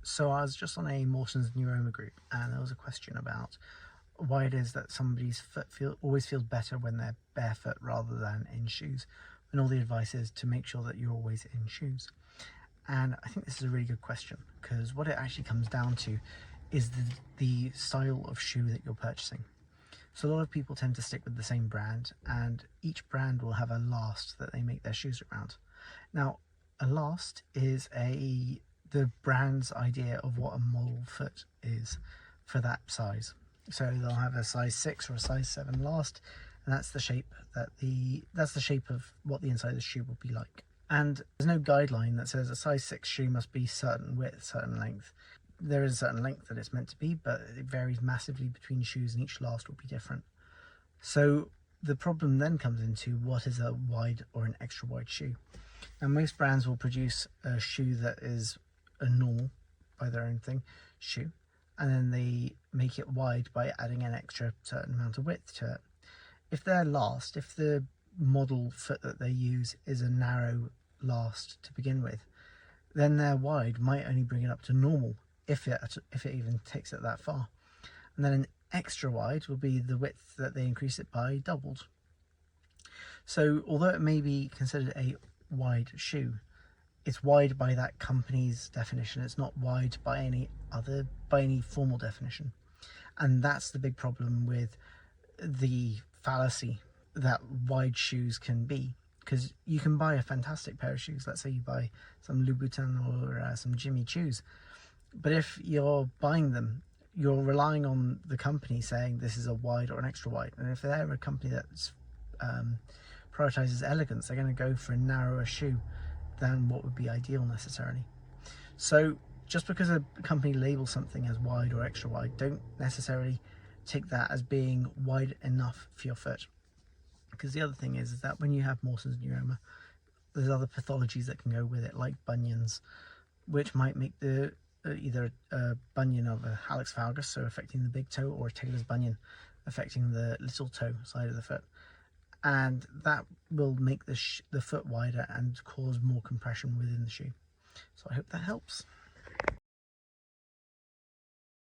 So I was just on a Morton's Neuroma group, and there was a question about why it is that somebody's foot always feels better when they're barefoot rather than in shoes, and all the advice is to make sure that you're always in shoes. And I think this is a really good question, because what it actually comes down to is the style of shoe that you're purchasing. So a lot of people tend to stick with the same brand, and each brand will have a last that they make their shoes around. Now, a last is the brand's idea of what a model foot is for that size. So they'll have a size 6 or a size 7 last, and that's the shape of what the inside of the shoe will be like. And there's no guideline that says a size 6 shoe must be certain width, certain length. There is a certain length that it's meant to be, but it varies massively between shoes, and each last will be different. So the problem then comes into what is a wide or an extra wide shoe. And most brands will produce a shoe that is a normal, by their own thing, shoe, and then they make it wide by adding an extra certain amount of width to it. If the model foot that they use is a narrow last to begin with, then their wide might only bring it up to normal, if it even takes it that far. And then an extra wide will be the width that they increase it by doubled. So although it may be considered a wide shoe, it's wide by that company's definition. It's not wide by any formal definition. And that's the big problem with the fallacy that wide shoes can be, because you can buy a fantastic pair of shoes. Let's say you buy some Louboutin or some Jimmy Choos, but if you're buying them, you're relying on the company saying this is a wide or an extra wide, and if they're a company that prioritizes elegance, they're going to go for a narrower shoe than what would be ideal necessarily. So just because a company labels something as wide or extra wide, don't necessarily take that as being wide enough for your foot. Because the other thing is that when you have Morton's Neuroma, there's other pathologies that can go with it, like bunions, which might make the either a bunion of a hallux valgus, so affecting the big toe, or a Taylor's bunion, affecting the little toe side of the foot. And that will make the foot wider and cause more compression within the shoe. So I hope that helps.